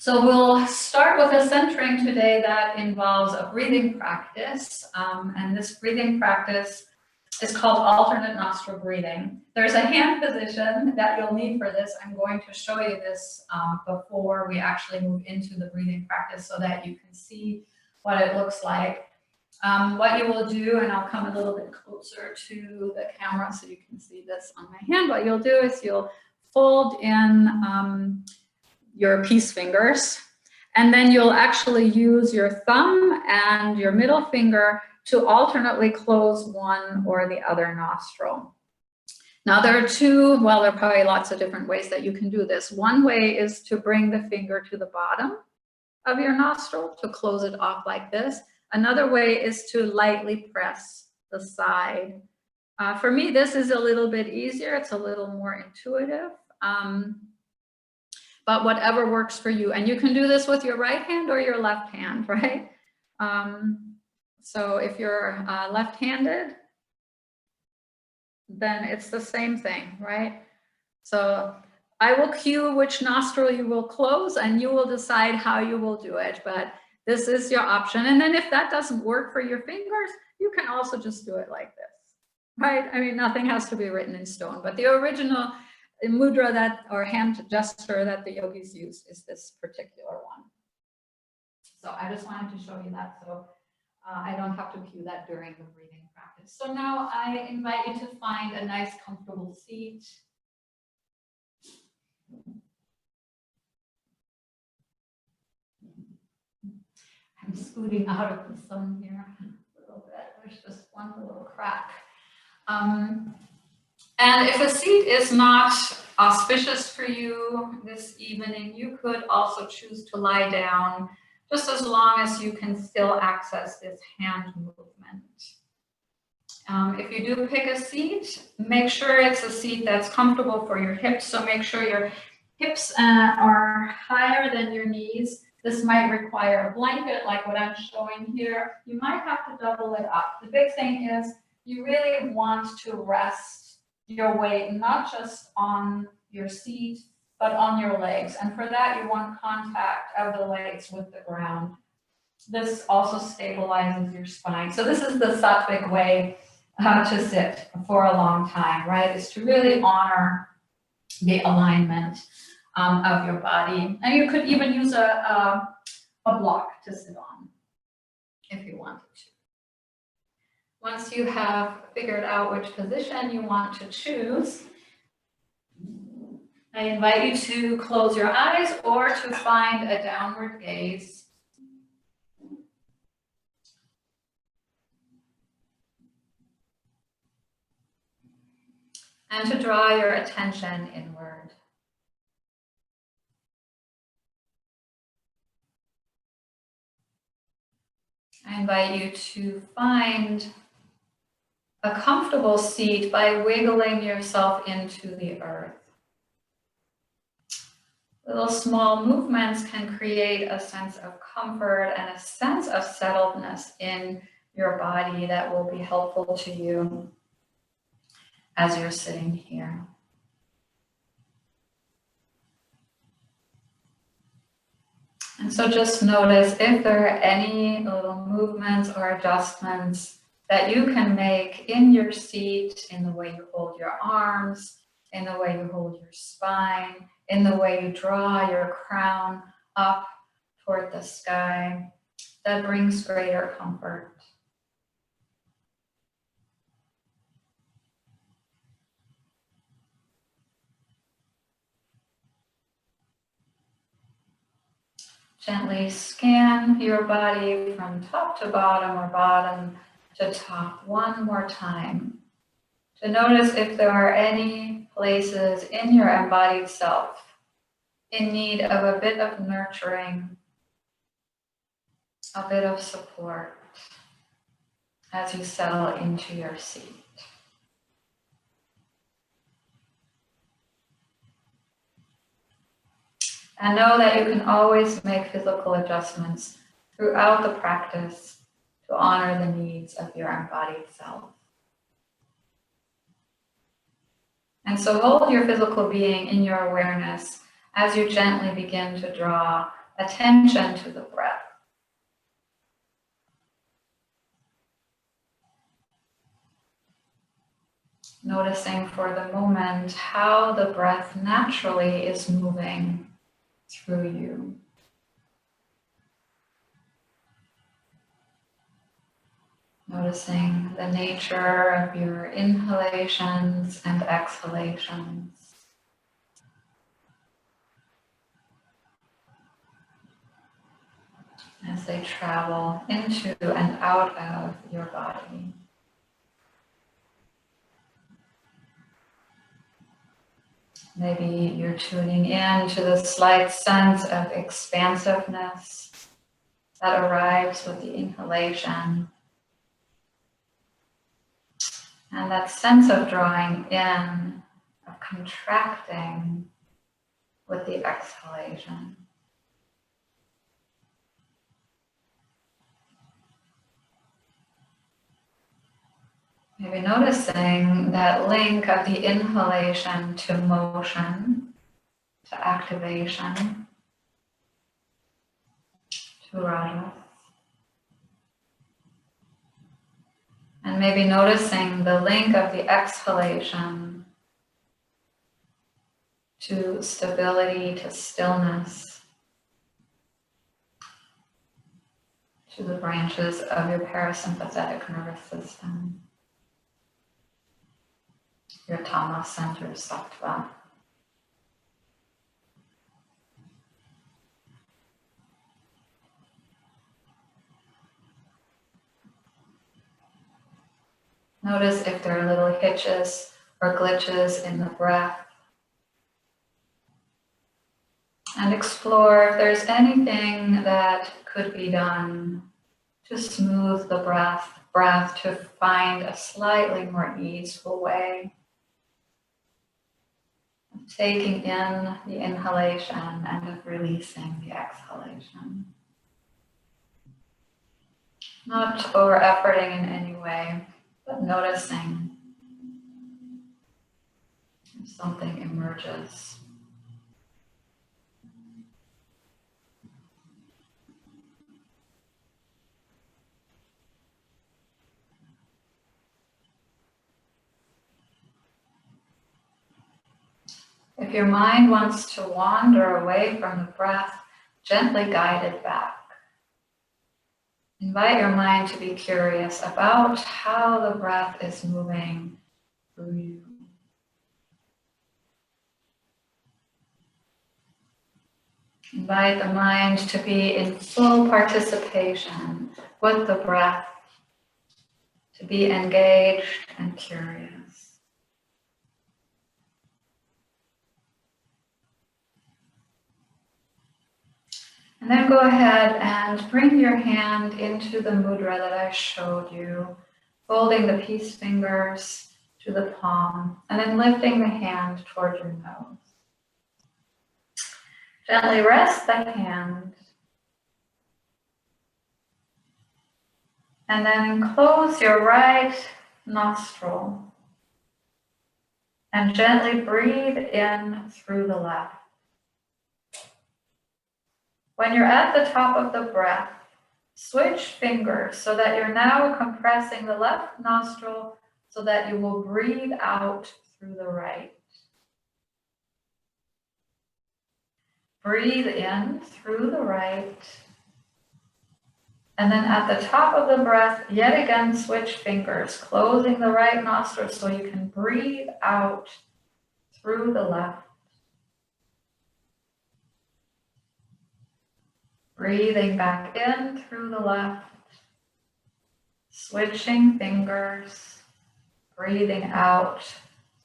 So we'll start with a centering today that involves a breathing practice. And this breathing practice is called alternate nostril breathing. There's a hand position that you'll need for this. I'm going to show you this before we actually move into the breathing practice so that you can see what it looks like. What you will do, and I'll come a little bit closer to the camera so you can see this on my hand. What you'll do is you'll fold in your peace fingers, and then you'll actually use your thumb and your middle finger to alternately close one or the other nostril. Now there are there are probably lots of different ways that you can do this. One way is to bring the finger to the bottom of your nostril to close it off like this. Another way is to lightly press the side. For me, this is a little bit easier. It's a little more intuitive. But whatever works for you. And you can do this with your right hand or your left hand, right? So if you're left-handed, then it's the same thing, right? So I will cue which nostril you will close and you will decide how you will do it, but this is your option. And then if that doesn't work for your fingers, you can also just do it like this, right? I mean, nothing has to be written in stone, but the original mudra or hand gesture that the yogis use is this particular one. So I just wanted to show you that so I don't have to cue that during the breathing practice. So now I invite you to find a nice comfortable seat. I'm scooting out of the sun here a little bit. There's just one little crack. And if a seat is not auspicious for you this evening, you could also choose to lie down, just as long as you can still access this hand movement. If you do pick a seat, make sure it's a seat that's comfortable for your hips. So make sure your hips are higher than your knees. This might require a blanket like what I'm showing here. You might have to double it up. The big thing is you really want to rest your weight not just on your seat, but on your legs. And for that, you want contact of the legs with the ground. This also stabilizes your spine. So this is the sattvic way to sit for a long time, right? Is to really honor the alignment of your body. And you could even use a block to sit on if you wanted to. Once you have figured out which position you want to choose, I invite you to close your eyes or to find a downward gaze. And to draw your attention inward. I invite you to find a comfortable seat by wiggling yourself into the earth. Little small movements can create a sense of comfort and a sense of settledness in your body that will be helpful to you as you're sitting here. And so just notice if there are any little movements or adjustments that you can make in your seat, in the way you hold your arms, in the way you hold your spine, in the way you draw your crown up toward the sky, that brings greater comfort. Gently scan your body from top to bottom or bottom to top one more time to notice if there are any places in your embodied self in need of a bit of nurturing, a bit of support as you settle into your seat. And know that you can always make physical adjustments throughout the practice to honor the needs of your embodied self. And so hold your physical being in your awareness as you gently begin to draw attention to the breath. Noticing for the moment how the breath naturally is moving through you. Noticing the nature of your inhalations and exhalations. As they travel into and out of your body. Maybe you're tuning in to the slight sense of expansiveness that arrives with the inhalation. And that sense of drawing in, of contracting with the exhalation. Maybe noticing that link of the inhalation to motion, to activation, to rajas. And maybe noticing the link of the exhalation to stability, to stillness, to the branches of your parasympathetic nervous system. Your Tama center sattva. Notice if there are little hitches or glitches in the breath. And explore if there's anything that could be done to smooth the breath to find a slightly more easeful way. Taking in the inhalation and of releasing the exhalation. Not over-efforting in any way, but noticing if something emerges. If your mind wants to wander away from the breath, gently guide it back. Invite your mind to be curious about how the breath is moving through you. Invite the mind to be in full participation with the breath, to be engaged and curious. And then go ahead and bring your hand into the mudra that I showed you, folding the peace fingers to the palm, and then lifting the hand toward your nose. Gently rest the hand, and then close your right nostril, and gently breathe in through the left. When you're at the top of the breath, switch fingers so that you're now compressing the left nostril so that you will breathe out through the right. Breathe in through the right. And then at the top of the breath, yet again switch fingers, closing the right nostril so you can breathe out through the left. Breathing back in through the left, switching fingers, breathing out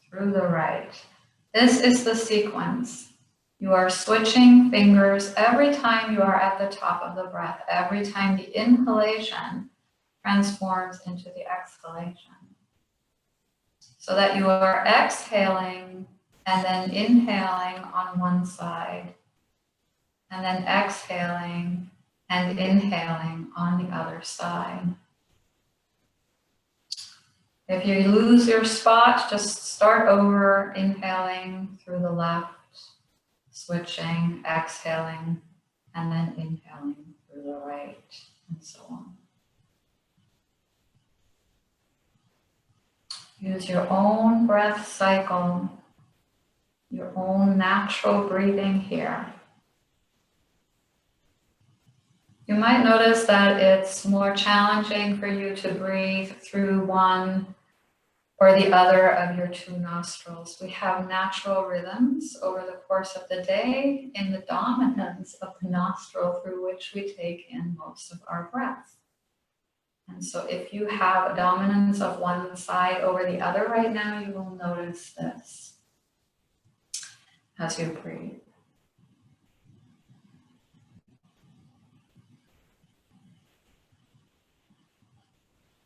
through the right. This is the sequence. You are switching fingers every time you are at the top of the breath, every time the inhalation transforms into the exhalation. So that you are exhaling and then inhaling on one side, and then exhaling and inhaling on the other side. If you lose your spot, just start over, inhaling through the left, switching, exhaling, and then inhaling through the right, and so on. Use your own breath cycle, your own natural breathing here. You might notice that it's more challenging for you to breathe through one or the other of your two nostrils. We have natural rhythms over the course of the day in the dominance of the nostril through which we take in most of our breath. And so if you have a dominance of one side over the other right now, you will notice this as you breathe.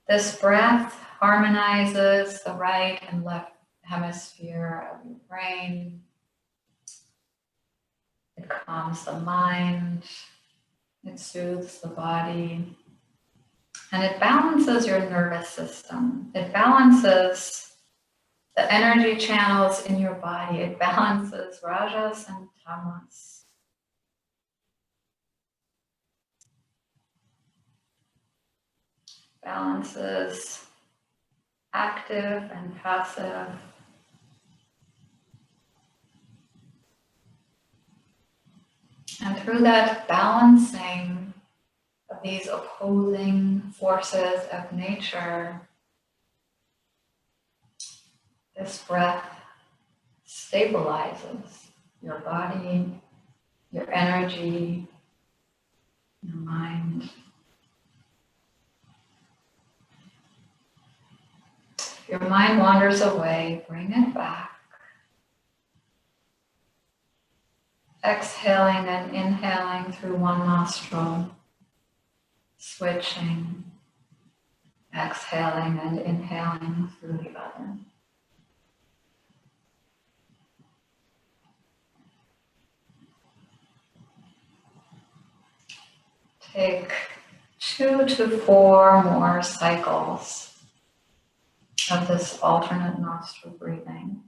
This breath harmonizes the right and left hemisphere of your brain. It calms the mind. It soothes the body. And it balances your nervous system. It balances the energy channels in your body. It balances rajas and tamas. Balances active and passive. And through that balancing of these opposing forces of nature, this breath stabilizes your body, your energy, your mind. If your mind wanders away, bring it back. Exhaling and inhaling through one nostril, switching, exhaling and inhaling through the other. Take 2 to 4 more cycles of this alternate nostril breathing.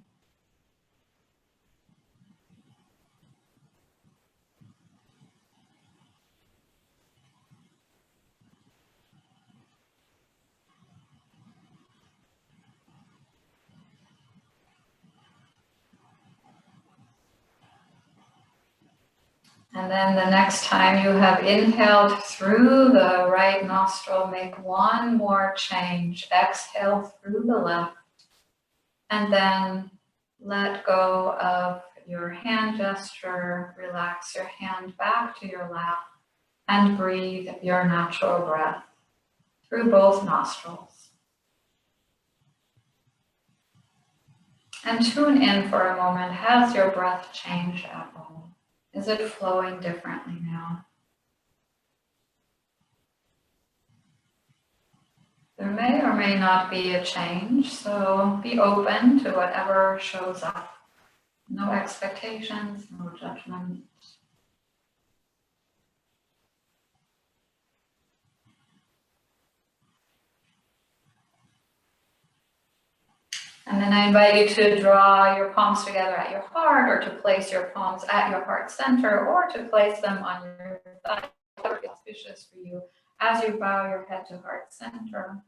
And then the next time you have inhaled through the right nostril, make one more change. Exhale through the left, and then let go of your hand gesture. Relax your hand back to your lap and breathe your natural breath through both nostrils. And tune in for a moment. Has your breath changed at all? Is it flowing differently now? There may or may not be a change, so be open to whatever shows up. No expectations, no judgment. And then I invite you to draw your palms together at your heart, or to place your palms at your heart center, or to place them on your thigh, whatever is auspicious for you, as you bow your head to heart center.